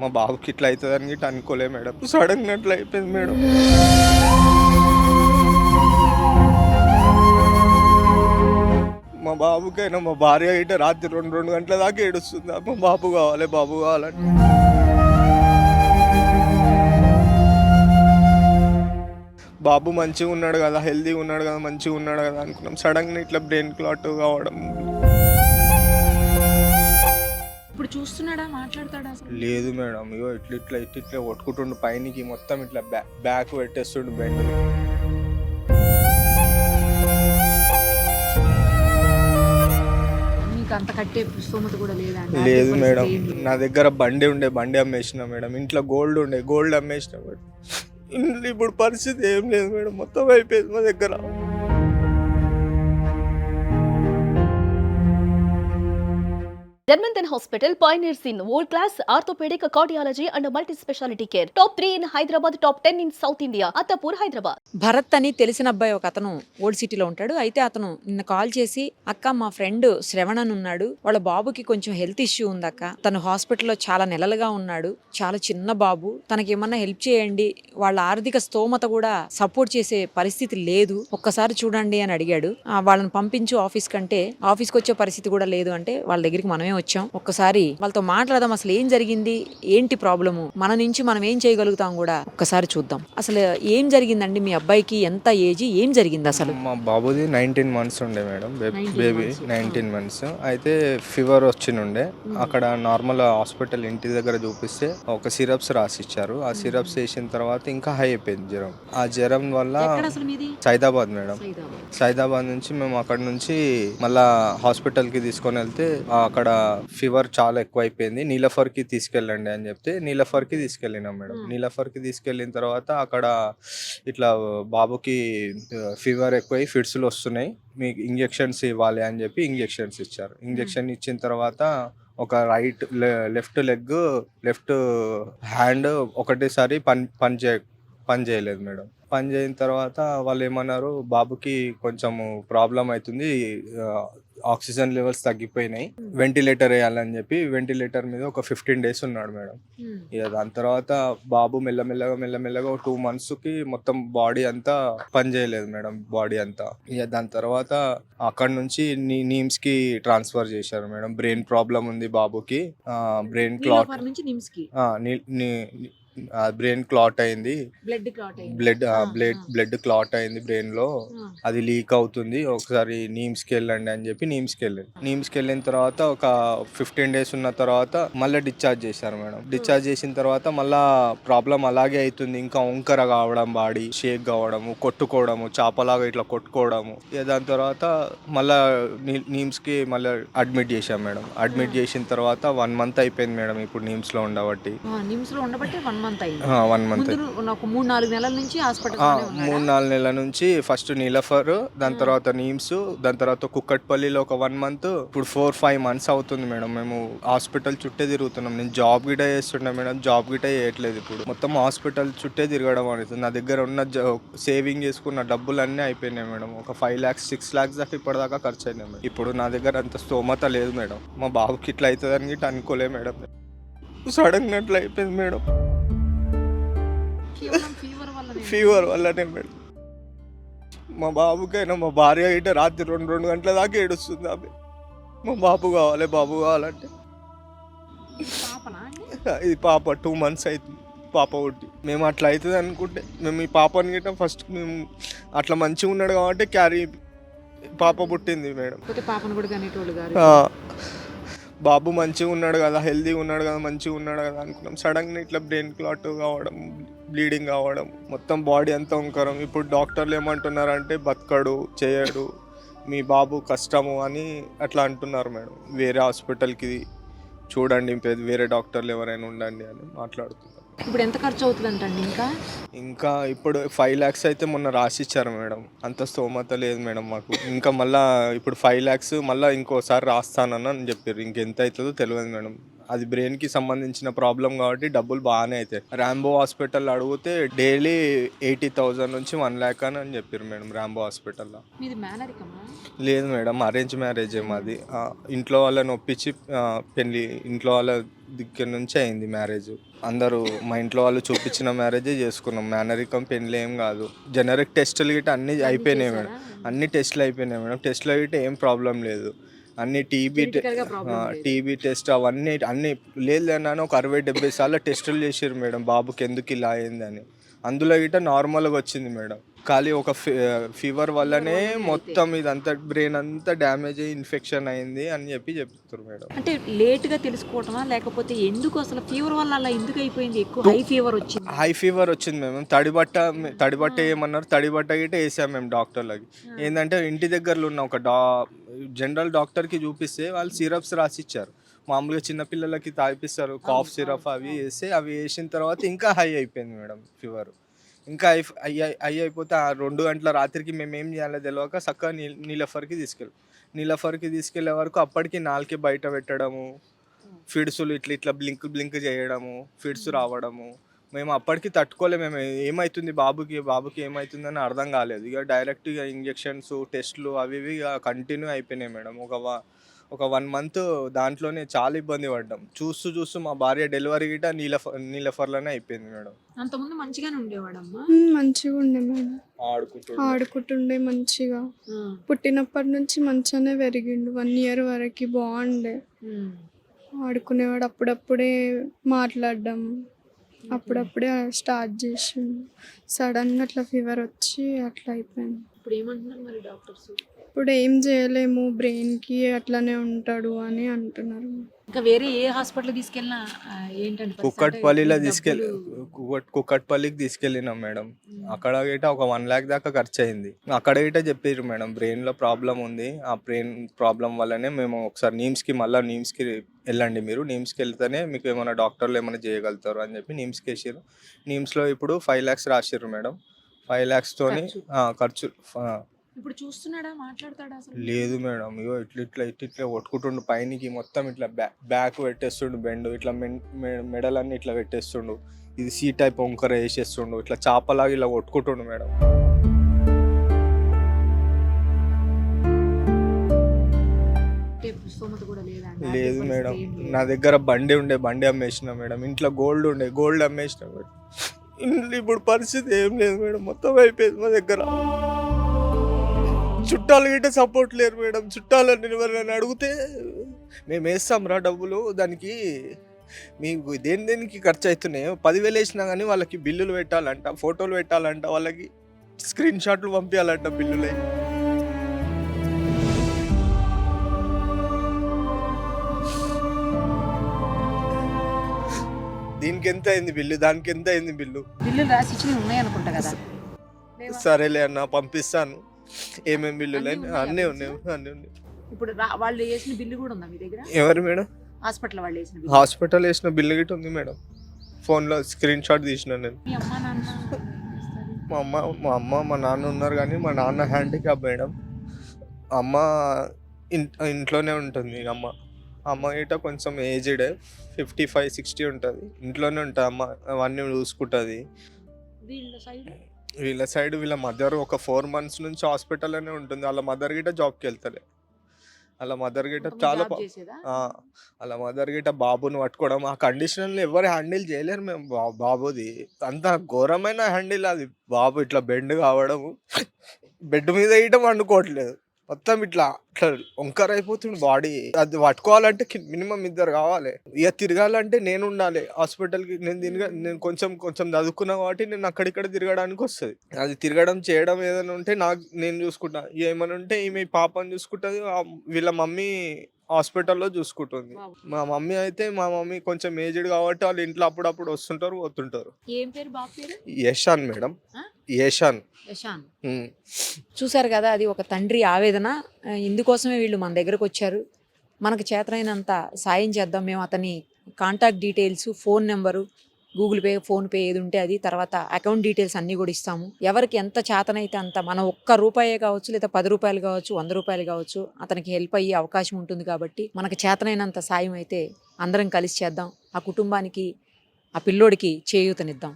మా బాబుకి ఇట్లా అవుతుందని గిట్ట అనుకోలే మేడం. సడన్గా అట్లా అయిపోయింది మేడం. మా బాబుకైనా మా భార్య గిట్ట రాత్రి 2 గంటల దాకా ఏడుస్తుంది. మా బాబు కావాలి, బాబు కావాలని. బాబు మంచిగా ఉన్నాడు కదా, హెల్తీగా ఉన్నాడు కదా, మంచిగా ఉన్నాడు కదా అనుకున్నాం. సడన్గా ఇట్లా బ్రెయిన్ క్లాట్ కావడం. ఇప్పుడు చూస్తున్నాడా? మాట్లాడతాడా అసలు? లేదు మేడం, ఇగో ఇట్లా కొట్టుకుంటుండు పైనకి, మొత్తం ఇట్లా బ్యాక్ పెట్టేస్తుండు బెండ్. మీకు అంత కట్టే స్తోమత కూడా లేదా అండి? లేదు ఆర్థిక మేడం, పరిస్థితి ఏం లేదా? నా దగ్గర బండి అమ్మేసిన మేడం. ఇంట్లో గోల్డ్ అమ్మేసిన మేడం. ఇంట్లో ఇప్పుడు పరిస్థితి ఏం లేదు మేడం, మొత్తం అయిపోయింది మా దగ్గర. Germanton Hospital pioneers in world-class orthopedic, cardiology and multi-specialty care. Top 3 in Hyderabad, top 10 in South India. Attapur, Hyderabad. Bharat అని తెలిసిన అబ్బాయి ఒక అతను ఓల్డ్ సిటీలో ఉంటాడు. అయితే అతను నిన్న కాల్ చేసి, అక్క మా ఫ్రెండ్ శ్రవణ్ అని ఉన్నాడు, వాళ్ళ బాబుకి కొంచెం హెల్త్ ఇష్యూ ఉందక్క, తను హాస్పిటల్లో చాలా నెలలుగా ఉన్నాడు, చాలా చిన్న బాబు, తనకి ఏమన్నా హెల్ప్ చేయండి, వాళ్ళ ఆర్థిక స్తోమత కూడా సపోర్ట్ చేసే పరిస్థితి లేదు, ఒక్కసారి చూడండి అని అడిగాడు. వాళ్ళని పంపించు ఆఫీస్ కంటే, ఆఫీస్కి వచ్చే పరిస్థితి కూడా లేదు అంటే వాళ్ళ దగ్గరికి మనమే వచ్చాం. ఒక్కసారి వాళ్ళతో మాట్లాడదాం, అసలు ఏం జరిగింది, ఏంటి ప్రాబ్లము, మన నుంచి మనం ఏం చేయగలుగుతాం కూడా ఒక్కసారి చూద్దాం. అసలు ఏం జరిగిందండి మీ అబ్బాయికి? ఎంత ఏజ్, ఏం జరిగింది అసలు? మా బాబుది 19 months ఉండే మేడం, బేబీ 19 months. అయితే ఫీవర్ వచ్చినుండే. అక్కడ నార్మల్ హాస్పిటల్ ఇంటి దగ్గర చూపిస్తే ఒక సిరప్స్ రాసిచ్చారు. ఆ సిరప్స్ వేసిన తర్వాత ఇంకా హై అయిపోయింది జ్వరం. ఆ జ్వరం వల్ల సైదాబాద్ మేడం, సైదాబాద్ నుంచి మేము అక్కడ నుంచి మళ్ళా హాస్పిటల్కి తీసుకొని వెళ్తే అక్కడ ఫీవర్ చాలా ఎక్కువ అయిపోయింది, నీలఫర్కి తీసుకెళ్ళండి అని చెప్తే నీలఫర్కి తీసుకెళ్ళినాం మేడం. నీలఫర్కి తీసుకెళ్ళిన తర్వాత అక్కడ ఇట్లా బాబుకి ఫీవర్ ఎక్కువై ఫిట్స్లు వస్తున్నాయి, మీకు ఇంజెక్షన్స్ ఇవ్వాలి అని చెప్పి ఇంజెక్షన్స్ ఇచ్చారు. ఇంజెక్షన్ ఇచ్చిన తర్వాత ఒక లెఫ్ట్ లెగ్, లెఫ్ట్ హ్యాండ్ ఒకటేసారి పని చేయలేదు మేడం. పని చేయని తర్వాత వాళ్ళు ఏమన్నారు, బాబుకి కొంచెము ప్రాబ్లం అవుతుంది, ఆక్సిజన్ లెవెల్స్ తగ్గిపోయినాయి, వెంటిలేటర్ వేయాలని చెప్పి వెంటిలేటర్ మీద ఒక 15 days ఉన్నాడు మేడం. ఇక దాని తర్వాత బాబు మెల్లమెల్లగా 2 monthsకి మొత్తం బాడీ అంతా పని చేయలేదు మేడం, బాడీ అంతా. ఇక దాని తర్వాత అక్కడ నుంచి నీమ్స్కి ట్రాన్స్ఫర్ చేశారు మేడం. బ్రెయిన్ ప్రాబ్లం ఉంది బాబుకి, బ్రెయిన్ క్లాట్, బ్రెయిన్ క్లాట్ అయింది, బ్లడ్ క్లాట్ అయింది బ్రెయిన్ లో, అది లీక్ అవుతుంది, ఒకసారి నీమ్స్కి వెళ్ళండి అని చెప్పి నీమ్స్కి వెళ్ళిన తర్వాత ఒక 15 days ఉన్న తర్వాత మళ్ళీ డిశ్చార్జ్ చేశారు మేడం. డిశ్చార్జ్ చేసిన తర్వాత మళ్ళా ప్రాబ్లం అలాగే అవుతుంది, ఇంకా వంకర కావడం, బాడీ షేక్ కావడము, కొట్టుకోవడము, చాపలాగా ఇట్లా కొట్టుకోవడము. ఇక దాని తర్వాత మళ్ళా నీమ్స్కి మళ్ళీ అడ్మిట్ చేశాం మేడం. అడ్మిట్ చేసిన తర్వాత 1 month అయిపోయింది మేడం ఇప్పుడు నీమ్స్ లో ఉండబట్టి. 1 month, 3-4 నెలల నుంచి హాస్పిటల్, 3-4 నెలల నుంచి ఫస్ట్ నీలఫర్, దాని తర్వాత నీమ్స్, దాని తర్వాత కుక్కట్పల్లిలో ఒక 1 month, ఇప్పుడు 4-5 months అవుతుంది మేడం. మేము హాస్పిటల్ చుట్టే తిరుగుతున్నాం. నేను జాబ్ గిట చేస్తుండే మేడం, జాబ్ గిట చేయట్లేదు, ఇప్పుడు మొత్తం హాస్పిటల్ చుట్టే తిరగడం అవుతుంది. నా దగ్గర ఉన్న సేవింగ్ చేసుకున్న డబ్బులు అన్నీ అయిపోయినాయి మేడం. ఒక 5 lakhs 6 lakhs దాకా ఇప్పటిదాకా ఖర్చు అయినాయి మేడం. ఇప్పుడు నా దగ్గర అంత స్తోమత లేదు మేడం. మా బాబుకి ఇట్లా అవుతుందని గిట్ట అనుకోలే మేడం, సడన్గా అట్లా అయిపోయింది మేడం. ఫీవర్ వల్లనే మేడం. మా బాబుకైనా మా భార్య గిట్ట రాత్రి 2 గంటల దాకా ఏడుస్తుంది. ఆమె మా బాబు కావాలి, బాబు కావాలంటే. ఇది పాప 2 months అవుతుంది పాప పుట్టి. మేము అట్లా అవుతుంది అనుకుంటే మేము ఈ పాపని గిట్ట ఫస్ట్ మేము అట్లా మంచిగా ఉన్నాడు కాబట్టి క్యారీ పాప పుట్టింది మేడం. బాబు మంచిగా ఉన్నాడు కదా, హెల్తీగా ఉన్నాడు కదా, మంచిగా ఉన్నాడు కదా అనుకున్నాం. సడన్గా ఇట్లా బ్రెయిన్ క్లాట్ కావడం, బ్లీడింగ్ కావడం, మొత్తం బాడీ అంతా వంకరం. ఇప్పుడు డాక్టర్లు ఏమంటున్నారంటే బతకడు, చేయడు, మీ బాబు కష్టము అని అట్లా అంటున్నారు మేడం. వేరే హాస్పిటల్కి చూడండి, వేరే డాక్టర్లు ఎవరైనా ఉండండి అని మాట్లాడుతున్నారు. ఇప్పుడు ఎంత ఖర్చు అవుతుందంటండి? ఇంకా ఇప్పుడు 5 lakhs అయితే మొన్న రాసిచ్చారు మేడం. అంత స్తోమత లేదు మేడం మాకు. ఇంకా మళ్ళీ ఇప్పుడు 5 lakhs మళ్ళీ ఇంకోసారి రాస్తానని చెప్పారు. ఇంకెంత అవుతుందో తెలియదు మేడం. అది బ్రెయిన్కి సంబంధించిన ప్రాబ్లం కాబట్టి డబ్బులు బాగానే అవుతాయి. ర్యాంబో హాస్పిటల్ అడిగితే డైలీ 80,000 నుంచి 1 lakh అని చెప్పారు మేడం ర్యాంబో హాస్పిటల్లో. మీది మేనరికమా? లేదు మేడం, అరేంజ్ మ్యారేజే మాది. ఇంట్లో వాళ్ళని ఒప్పించి పెళ్ళి ఇంట్లో వాళ్ళ దగ్గర నుంచి అయింది మ్యారేజ్. అందరూ మా ఇంట్లో వాళ్ళు చూపించిన మ్యారేజే చేసుకున్నాం. మేనరికం పెళ్ళి ఏం కాదు. జనరిక్ టెస్టులు గిట్ట అన్నీ అయిపోయినాయి మేడం. అన్ని టెస్టులు అయిపోయినాయి మేడం. టెస్టులో గిట్ట ఏం ప్రాబ్లం లేదు. అన్ని టీబీ టెస్ట్ అవన్నీ అన్నీ లేదు అన్నాను. ఒక 60-70 సార్లు టెస్టులు చేసారు మేడం బాబుకి ఎందుకు ఇలా అయిందని. అందులో గిట్ట నార్మల్గా వచ్చింది మేడం. ఖాళీ ఒక ఫీవర్ వల్లనే మొత్తం ఇదంతా బ్రెయిన్ అంతా డ్యామేజ్ అయ్యి ఇన్ఫెక్షన్ అయింది అని చెప్తారు మేడం. అంటే లేట్గా తెలుసుకోవటమా లేకపోతే ఎందుకు అసలు ఫీవర్ వల్ల అలా ఎందుకు అయిపోయింది? ఎక్కువ హై ఫీవర్ వచ్చింది. హై ఫీవర్ వచ్చింది మేము. తడిబట్ట ఏమన్నారు, తడిబట్ట గిట్ట వేసాం మేము డాక్టర్లకి. ఏంటంటే ఇంటి దగ్గరలో ఉన్న ఒక జనరల్ డాక్టర్కి చూపిస్తే వాళ్ళు సిరప్స్ రాసిచ్చారు. మామూలుగా చిన్నపిల్లలకి తాగిపిస్తారు కాఫ్ సిరప్, అవి వేసిన తర్వాత ఇంకా హై అయిపోయింది మేడం ఫీవర్. ఇంకా అయిపోతే ఆ 2 గంటల రాత్రికి మేము ఏం చేయాలో తెలియక చక్కగా నీలఫర్కి తీసుకెళ్లే వరకు అప్పటికి నాలుకే బయట పెట్టడము, ఫిడ్సులు ఇట్లా బ్లింక్ చేయడము, ఫిడ్స్ రావడము. మేము అప్పటికి తట్టుకోలేము. మేము ఏమవుతుంది బాబుకి ఏమవుతుందని అర్థం కాలేదు. ఇక డైరెక్ట్గా ఇంజెక్షన్స్, టెస్ట్లు అవి ఇవి కంటిన్యూ అయిపోయినాయి మేడం. ఒక 1 month దాంట్లోనే చాలా ఇబ్బంది పడ్డాం. చూస్తూ మా భార్య డెలివరీ గిట్ట నీలఫర్లోనే అయిపోయింది మేడం. అంతకుముందు మంచిగానే ఉండేవాడమ్మా. మంచిగా ఉండే మేడం, ఆడుకుంటుండే మంచిగా. పుట్టినప్పటి నుంచి మంచిగానే పెరిగిండు. 1 year వరకు బాగుండే, ఆడుకునేవాడు. అప్పుడప్పుడే మాట్లాడడం అప్పుడప్పుడే స్టార్ట్ చేసిండు. సడన్గా అట్లా ఫీవర్ వచ్చి అట్లా అయిపోయింది. ఇప్పుడు ఏమంటున్నారు మరి డాక్టర్స్? ఇప్పుడు ఏం చేయలేము, బ్రెయిన్కి అట్లానే ఉంటాడు అని అంటున్నారు. ఇంకా వేరే ఏ హాస్పిటల్ తీసుకెళ్ళినా ఏంటంటే కుక్కట్పల్లికి తీసుకెళ్ళినాం మేడం. అక్కడ గిట్ట ఒక 1 lakh దాకా ఖర్చు అయింది. అక్కడ గిట్ట చెప్పారు మేడం బ్రెయిన్లో ప్రాబ్లం ఉంది. ఆ బ్రెయిన్ ప్రాబ్లం వల్లనే మేము ఒకసారి నీమ్స్కి వెళ్ళండి, మీరు నీమ్స్కి వెళ్తేనే మీకు ఏమైనా డాక్టర్లు ఏమైనా చేయగలుగుతారు అని చెప్పి నీమ్స్కి వేసారు. నీమ్స్లో ఇప్పుడు 5 lakhs రాసిర్రు మేడం. 5 lakhs తోని ఖర్చు. ఇప్పుడు చూస్తున్నాడా, మాట్లాడతాడా అసలు? లేదు మేడం, ఇగో ఇట్లా కొట్టుకుంటుండు పైనకి మొత్తం. ఇట్లా బ్యాక్ పెట్టేస్తుండు, బెండ్ ఇట్లా మెడలన్నీ ఇట్లా పెట్టేస్తుండు. ఇది సి టైప్ వంకర వేసేస్తుండు. ఇట్లా చాపలాగా ఇలా కొట్టుకుంటుండు మేడం. లేదు మేడం, నా దగ్గర బండి అమ్మేసిన మేడం. ఇంట్లో గోల్డ్ అమ్మేసిన మేడం. ఇప్పుడు పరిస్థితి ఏం లేదు మేడం, మొత్తం అయిపోయింది మా దగ్గర. చుట్టాలు గిట్ట సపోర్ట్ లేరు మేడం. చుట్టాలని ఎవరైనా అడిగితే మేము వేస్తాం రా డబ్బులు, దానికి మీకు దేనికి ఖర్చు అవుతున్నాయో 10,000 వేసినా కానీ వాళ్ళకి బిల్లులు పెట్టాలంట, ఫోటోలు పెట్టాలంట, వాళ్ళకి స్క్రీన్ షాట్లు పంపించాలంట బిల్లులై. దీనికి ఎంత అయింది బిల్లు, దానికి ఎంత అయింది బిల్లు రాసి ఉన్నాయనుకుంటా కదా. సరేలే అన్న, పంపిస్తాను. ఏమేమి బిల్లులు అన్నీ ఉన్నాయి. ఇప్పుడు వాళ్ళు వేసిన బిల్లు కూడా ఉందా మీ దగ్గర? ఎవరు మేడం? హాస్పిటల్ వాళ్ళు వేసిన బిల్లు. హాస్పిటల్ వేసిన బిల్లు గిట్ట ఉంది మేడం. ఫోన్లో స్క్రీన్ షాట్ తీసిన నేను. మీ అమ్మ నాన్న? మా అమ్మ మా నాన్న ఉన్నారు, కానీ మా నాన్న హ్యాండిక్యాప్ మేడం. అమ్మ ఇంట్లోనే ఉంటుంది. అమ్మ గిట్ట కొంచెం ఏజ్డ్, 55-60 ఉంటుంది. ఇంట్లోనే ఉంటుంది అమ్మ, అవన్నీ చూసుకుంటుంది. వీళ్ళ సైడ్ వీళ్ళ మదర్ ఒక 4 months నుంచి హాస్పిటల్లోనే ఉంటుంది. వాళ్ళ మదర్ గిట్ట జాబ్కి వెళ్తలే. వాళ్ళ మదర్ గిట్ట చాలా వాళ్ళ మదర్ గిట్ట బాబుని పట్టుకోవడం, ఆ కండిషన్లో ఎవరు హ్యాండిల్ చేయలేరు మేము. బాబుది అంత ఘోరమైన హ్యాండిల్ అది. బాబు ఇట్లా బెండ్ కావడము, బెడ్ మీద గిట్ట వండుకోవట్లేదు, మొత్తం ఇట్లా వంకర అయిపోతుంది బాడీ. అది పట్టుకోవాలంటే మినిమం 2 కావాలి. ఇక తిరగాలంటే నేను ఉండాలి హాస్పిటల్కి. నేను కొంచెం చదువుకున్నా కాబట్టి నేను అక్కడిక్కడ తిరగడానికి వస్తుంది. అది తిరగడం చేయడం ఏదైనా ఉంటే నేను చూసుకుంటా. ఏమైనా ఉంటే ఈమె పాపని చూసుకుంటుంది. వీళ్ళ మమ్మీ హాస్పిటల్లో చూసుకుంటుంది. మా మమ్మీ కొంచెం ఏజ్డ్ కాబట్టి వాళ్ళు ఇంట్లో అప్పుడప్పుడు వస్తుంటారు, పోతుంటారు. ఏం పేరు బాబు పేరు? యశాన్ మేడం, యశాన్. చూసారు కదా, అది ఒక తండ్రి ఆవేదన. ఇందుకోసమే వీళ్ళు మన దగ్గరకు వచ్చారు. మనకు చేతనైనంత సాయం చేద్దాం. మేము అతని contact details, phone number, Google pay, phone pay ఏది ఉంటే అది, తర్వాత అకౌంట్ డీటెయిల్స్ అన్నీ కూడా ఇస్తాము. ఎవరికి ఎంత చేతనైతే అంత, మనం ఒక్క రూపాయే కావచ్చు లేదా 10 రూపాయలు కావచ్చు, 100 రూపాయలు కావచ్చు, అతనికి హెల్ప్ అయ్యే అవకాశం ఉంటుంది. కాబట్టి మనకు చేతనైనంత సాయం అయితే అందరం కలిసి చేద్దాం. ఆ కుటుంబానికి, ఆ పిల్లోడికి చేయూతనిద్దాం.